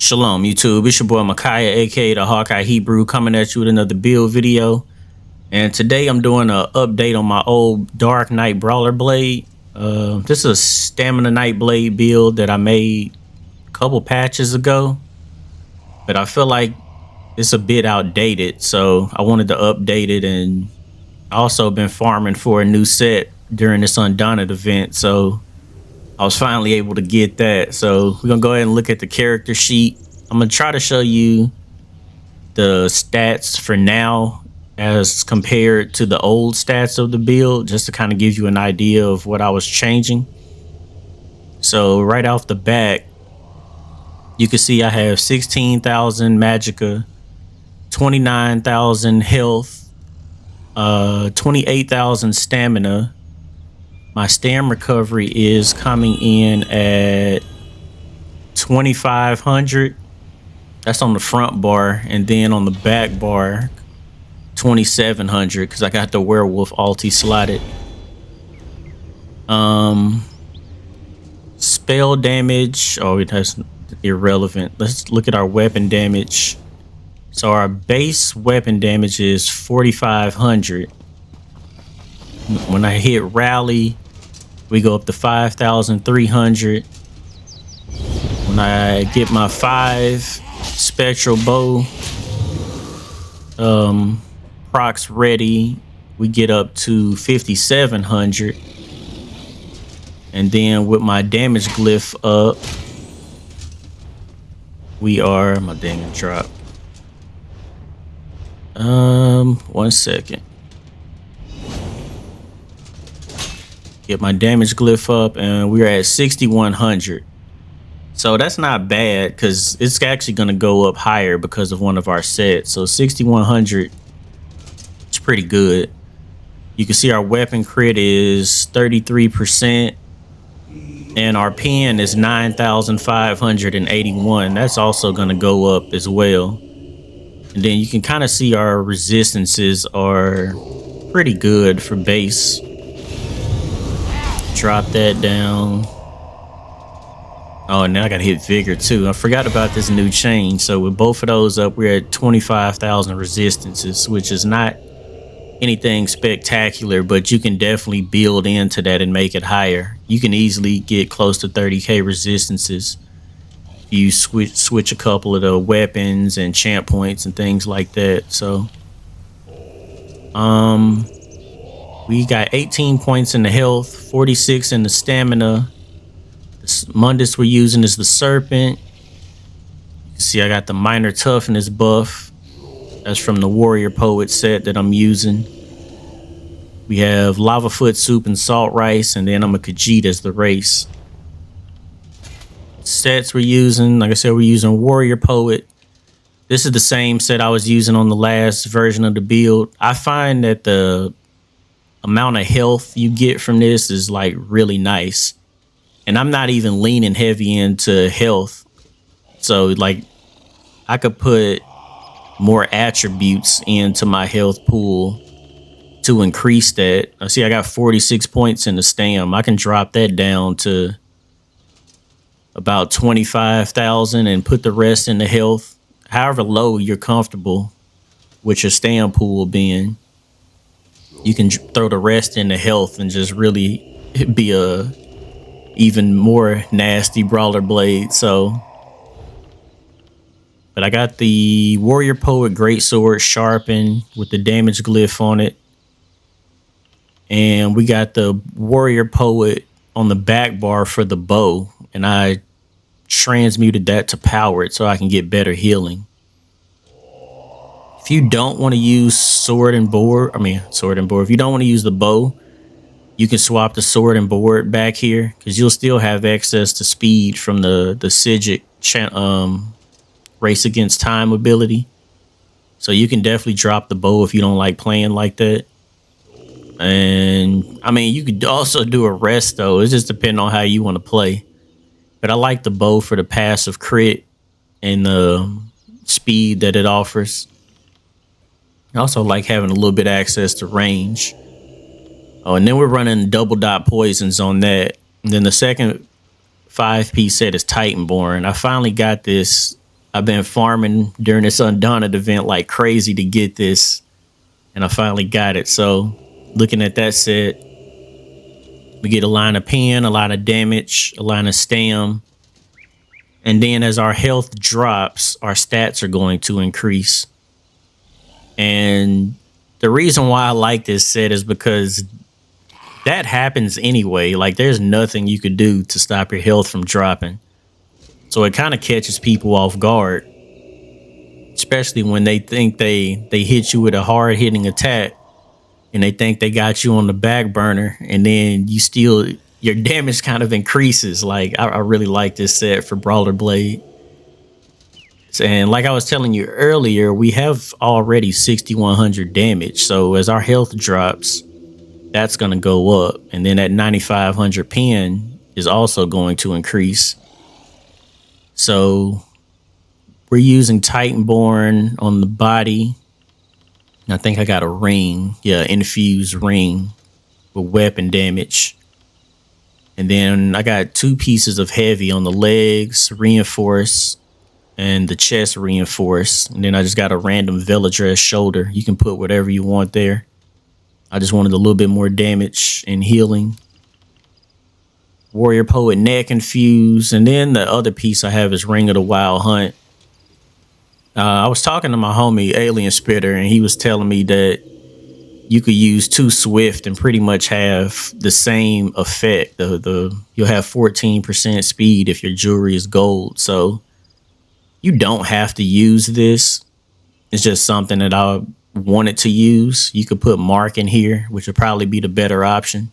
Shalom YouTube, it's your boy Micaiah, aka the Hawkeye Hebrew, coming at you with another build video. And today I'm doing an update on my old Dark Knight Brawler blade. This is a Stamina Nightblade build that I made a couple patches ago, but I feel like it's a bit outdated, so I wanted to update it. And I also been farming for a new set during this Undaunted event, so I was finally able to get that. So we're gonna go ahead and look at the character sheet. I'm gonna try to show you the stats for now as compared to the old stats of the build, just to kind of give you an idea of what I was changing. So right off the bat, you can see I have 16,000 magicka, 29,000 health, 28,000 stamina. My stam recovery is coming in at 2,500. That's on the front bar, and then on the back bar, 2,700, because I got the werewolf ulti slotted. Spell damage, oh, that's irrelevant. Let's look at our weapon damage. So our base weapon damage is 4,500. When I hit rally, we go up to 5,300. When I get my 5 spectral bow procs ready, we get up to 5,700. And then with my damage glyph up, we are, my damage drop. 1 second. Get my damage glyph up, and we're at 6,100. So that's not bad, because it's actually going to go up higher because of one of our sets. So 6,100 is pretty good. You can see our weapon crit is 33%, and our pen is 9,581. That's also going to go up as well. And then you can kind of see our resistances are pretty good for base. Drop that down. Oh, and now I gotta hit vigor too. I forgot about this new change. So with both of those up, we're at 25,000 resistances, which is not anything spectacular, but you can definitely build into that and make it higher. You can easily get close to 30k resistances. You switch a couple of the weapons and champ points and things like that. So we got 18 points in the health, 46 in the stamina. The Mundus we're using is the Serpent. You can see I got the minor toughness buff. That's from the Warrior Poet set that I'm using. We have Lava Foot Soup and Salt Rice, and then I'm a Khajiit as the race. Sets we're using, like I said, we're using Warrior Poet. This is the same set I was using on the last version of the build. I find that the amount of health you get from this is like really nice, and I'm not even leaning heavy into health, so like I could put more attributes into my health pool to increase that. I see I got 46 points in the stam. I can drop that down to about 25,000 and put the rest in the health, however low you're comfortable with your stam pool being. You can throw the rest in the health and just really be a even more nasty brawler blade. So, but I got the Warrior Poet Greatsword sharpened with the damage glyph on it, and we got the Warrior Poet on the back bar for the bow, and I transmuted that to powered so I can get better healing. If you don't want to use sword and board, if you don't want to use the bow, you can swap the sword and board back here, because you'll still have access to speed from the Sigic race against time ability. So you can definitely drop the bow if you don't like playing like that. And I mean, you could also do a rest though. It just depends on how you want to play. But I like the bow for the passive crit and the speed that it offers. I also like having a little bit of access to range. Oh, and then we're running double dot poisons on that. And then the second 5-piece set is Titanborn. I finally got this I've been farming during this Undaunted event like crazy to get this, and I finally got it. So looking at that set, we get a line of pen, a lot of damage, a line of stam. And then as our health drops, our stats are going to increase. And the reason why I like this set is because that happens anyway. Like there's nothing you could do to stop your health from dropping. So it kind of catches people off guard, especially when they think they hit you with a hard hitting attack and they think they got you on the back burner, and then you still, your damage kind of increases. Like I really like this set for Brawler Blade. And like I was telling you earlier, we have already 6,100 damage. So as our health drops, that's going to go up. And then that 9,500 pen is also going to increase. So we're using Titanborn on the body. I think I got a ring. Yeah, infused ring with weapon damage. And then I got 2 pieces of heavy on the legs, reinforced, and the chest reinforced. And then I just got a random Veladress shoulder. You can put whatever you want there. I just wanted a little bit more damage and healing. Warrior Poet neck infused. And then the other piece I have is Ring of the Wild Hunt. I was talking to my homie Alien Spitter, and he was telling me that you could use 2 Swift and pretty much have the same effect. You'll have 14% speed if your jewelry is gold. So you don't have to use this. It's just something that I wanted to use. You could put Mark in here, which would probably be the better option.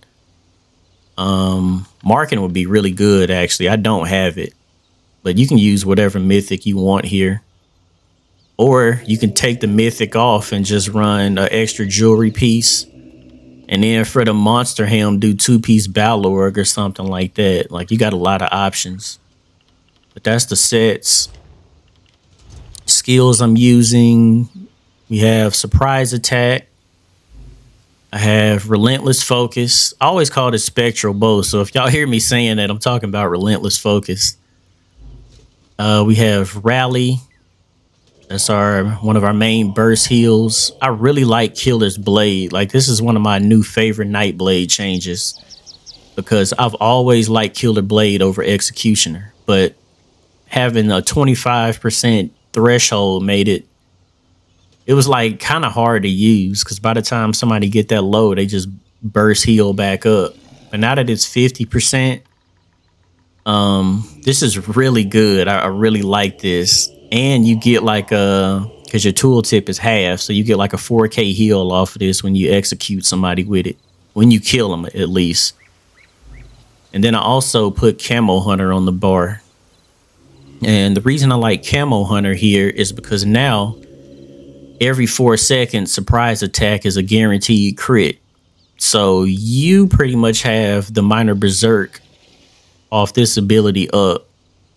Marking would be really good, actually. I don't have it, but you can use whatever mythic you want here. Or you can take the mythic off and just run an extra jewelry piece. And then for the monster helm, do 2-piece Balorg or something like that. Like, you got a lot of options. But that's the sets. Skills I'm using. We have Surprise Attack. I have Relentless Focus. I always call it Spectral Bow. So if y'all hear me saying that, I'm talking about Relentless Focus. We have Rally. That's one of our main burst heals. I really like Killer's Blade. Like, this is one of my new favorite Nightblade changes, because I've always liked Killer Blade over Executioner, but having a 25% threshold made it was like kind of hard to use, because by the time somebody get that low, they just burst heal back up. But now that it's 50%, this is really good. I really like this. And you get like because your tooltip is half, so you get like a 4K heal off of this when you execute somebody with it, when you kill them at least. And then I also put Camo Hunter on the bar. And the reason I like Camo Hunter here is because now every 4 seconds, Surprise Attack is a guaranteed crit. So you pretty much have the Minor Berserk off this ability up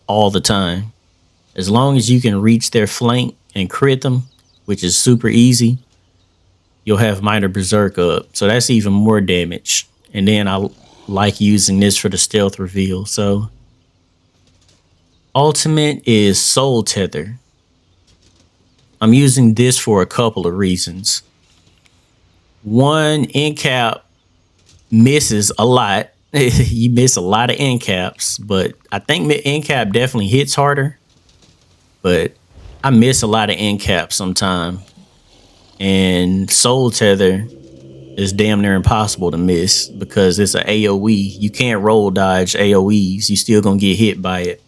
all the time. As long as you can reach their flank and crit them, which is super easy, you'll have Minor Berserk up. So that's even more damage. And then I like using this for the stealth reveal. So ultimate is Soul Tether. I'm using this for a couple of reasons. One, end cap misses a lot. You miss a lot of end caps, but I think end cap definitely hits harder. But I miss a lot of end caps sometimes. And Soul Tether is damn near impossible to miss because it's an AoE. You can't roll dodge AoEs. You still gonna get hit by it.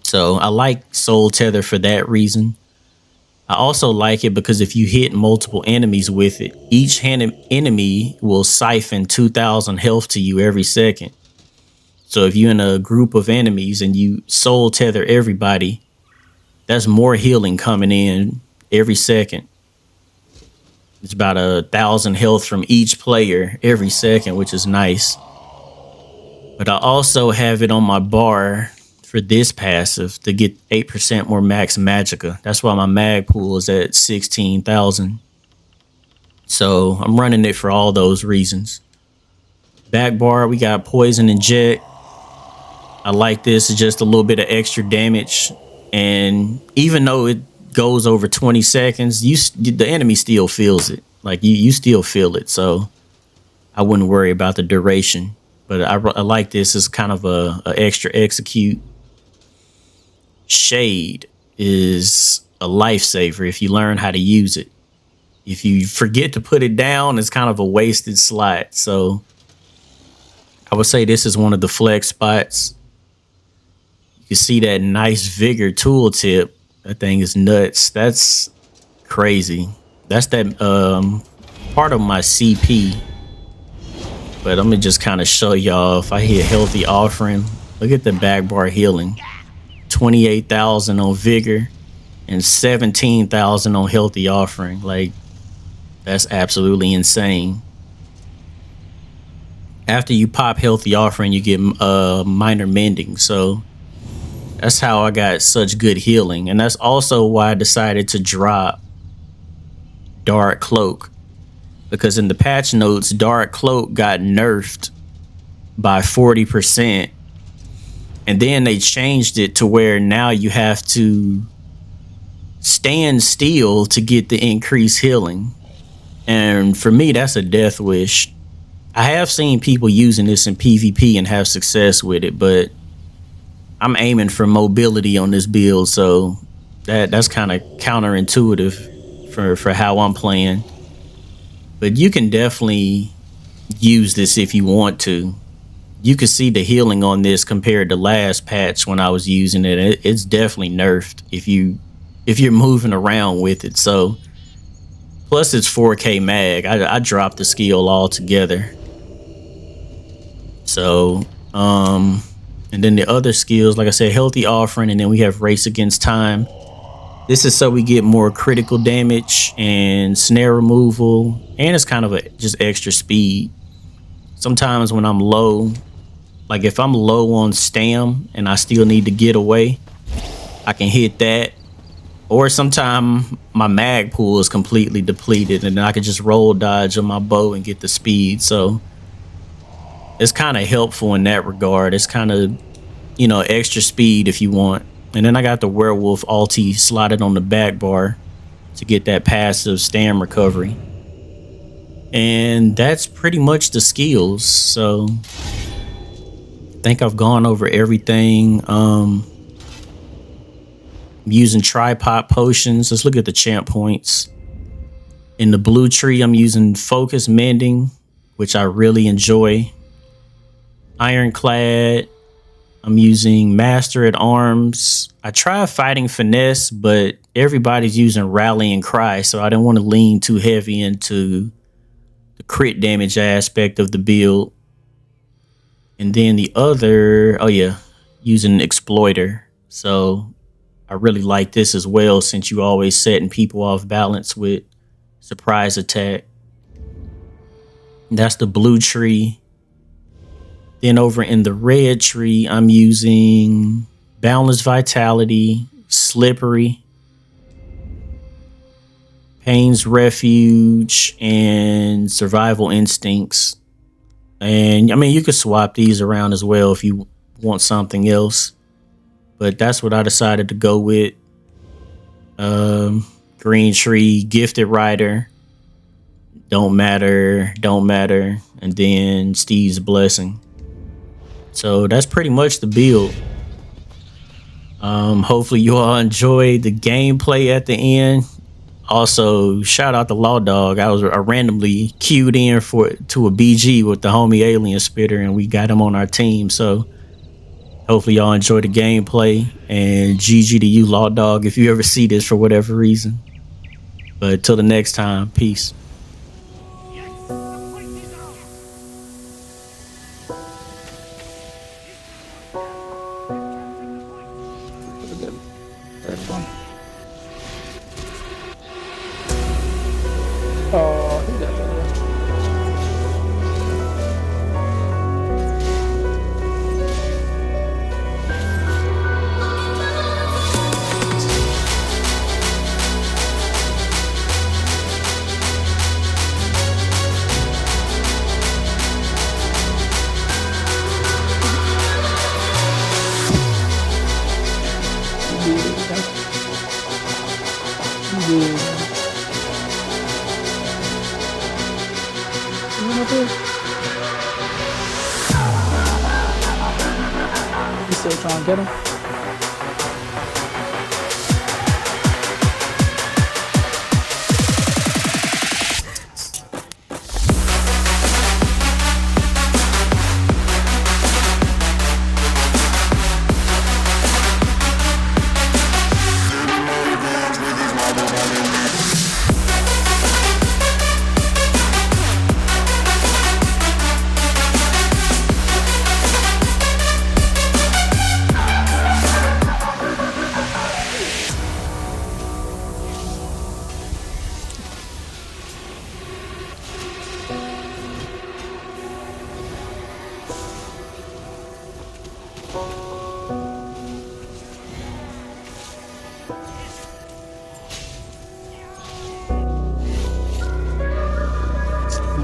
So I like Soul Tether for that reason. I also like it because if you hit multiple enemies with it, each enemy will siphon 2,000 health to you every second. So if you're in a group of enemies and you Soul Tether everybody, that's more healing coming in every second. It's about 1,000 health from each player every second, which is nice. But I also have it on my bar for this passive to get 8% more max magicka. That's why my mag pool is at 16,000. So I'm running it for all those reasons. Back bar, we got Poison and Jet. I like this. It's just a little bit of extra damage. And even though it goes over 20 seconds, the enemy still feels it. Like you still feel it. So I wouldn't worry about the duration. But I like this as kind of a extra execute. Shade is a lifesaver if you learn how to use it. If you forget to put it down, it's kind of a wasted slot. So I would say this is one of the flex spots. You can see that nice vigor tooltip. That thing is nuts. That's crazy. That's that part of my CP. But let me just kind of show y'all. If I hit healthy offering, look at the back bar healing. 28,000 on vigor and 17,000 on healthy offering. Like, that's absolutely insane. After you pop healthy offering, you get minor mending. So that's how I got such good healing. And that's also why I decided to drop Dark Cloak. Because in the patch notes, Dark Cloak got nerfed by 40%. And then they changed it to where now you have to stand still to get the increased healing. And for me, that's a death wish. I have seen people using this in PvP and have success with it, but I'm aiming for mobility on this build, so that's kind of counterintuitive for how I'm playing. But you can definitely use this if you want to. You can see the healing on this compared to last patch when I was using it. It's definitely nerfed if you're moving around with it. So plus it's 4K mag. I dropped the skill altogether. So and then the other skills, like I said, healthy offering, and then we have race against time. This is so we get more critical damage and snare removal, and it's kind of just extra speed. Sometimes when I'm low, like if I'm low on stam and I still need to get away, I can hit that. Or sometimes my mag pool is completely depleted and then I can just roll dodge on my bow and get the speed. So it's kind of helpful in that regard. It's kind of, you know, extra speed if you want. And then I got the werewolf ulti slotted on the back bar to get that passive stam recovery. And that's pretty much the skills. So I think I've gone over everything. Using tripod potions. Let's look at the champ points. In the blue tree, I'm using focus mending, which I really enjoy. Ironclad, I'm using master at arms. I tried fighting finesse, but everybody's using rallying cry, so I didn't want to lean too heavy into the crit damage aspect of the build. And then the other, using exploiter. So I really like this as well, since you always setting people off balance with surprise attack. That's the blue tree. Then over in the red tree, I'm using boundless vitality, slippery, pain's refuge, and survival instincts. And I mean, you could swap these around as well if you want something else. But that's what I decided to go with. Green tree, gifted rider, don't matter. And then Steve's blessing. So that's pretty much the build. Hopefully you all enjoyed the gameplay at the end. Also, shout out to Law Dog. I randomly queued in to a BG with the homie Alien Spitter, and we got him on our team. So hopefully y'all enjoy the gameplay, and GG to you, Law Dog, if you ever see this for whatever reason. But till the next time, peace. Oh, he got that. still trying to get him.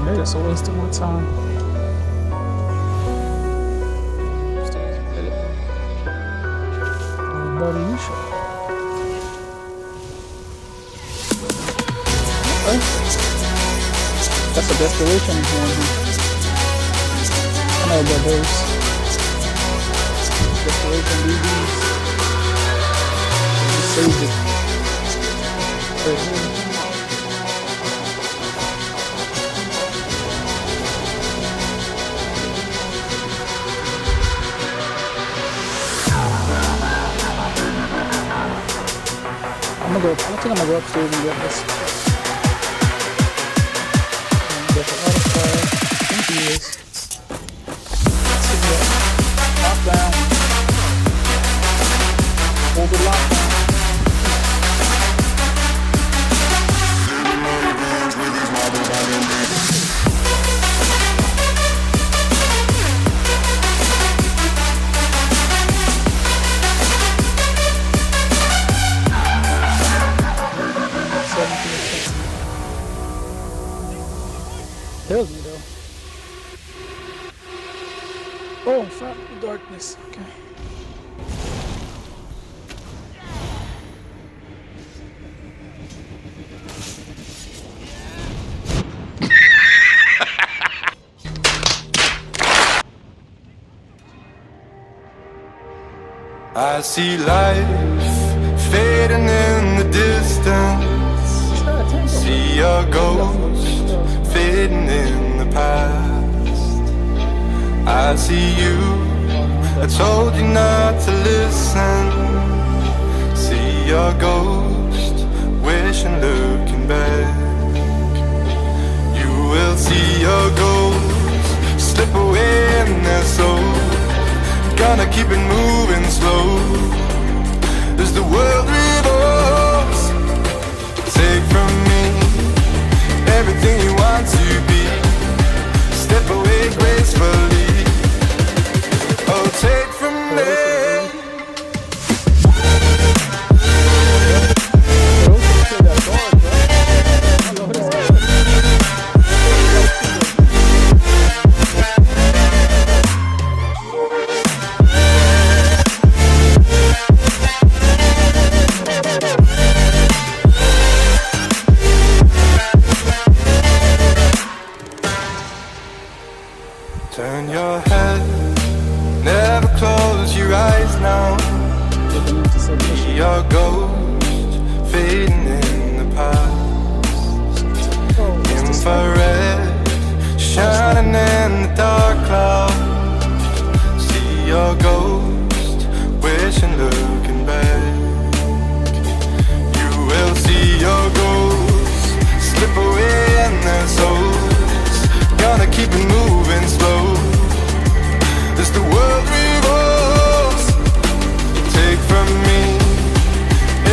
They're just wasting my time. Buddy, you should. Okay. That's a desperation one. I know about those. Desperation DBs. Just saved it. Right here. I think I'm gonna go upstairs and get this. Get the auto fire. I think he is. Lockdown. Hold the lockdown. Kills me though. Oh, fuck the darkness. Okay. I see life fading in the distance. See your ghost fading in the past. I see you, I told you not to listen. See your ghost, wishing, looking back. You will see your ghost slip away in their soul. Gonna keep it moving slow as the world revolves. Take from me everything you want to be. Step away gracefully. Oh, take from me. Turn your head, never close your eyes now. See your ghost fading in the past. Infrared, shining in the dark cloud. See your ghost, wishing, looking back. You will see your ghost slip away in their souls. Gonna keep it moving slow as the world revolves. Take from me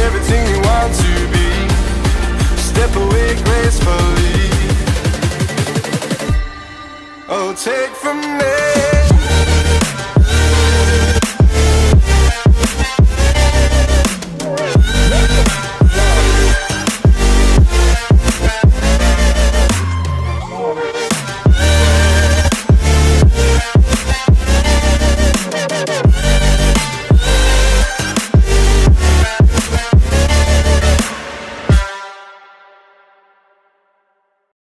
everything you want to be. Step away gracefully. Oh, take from me.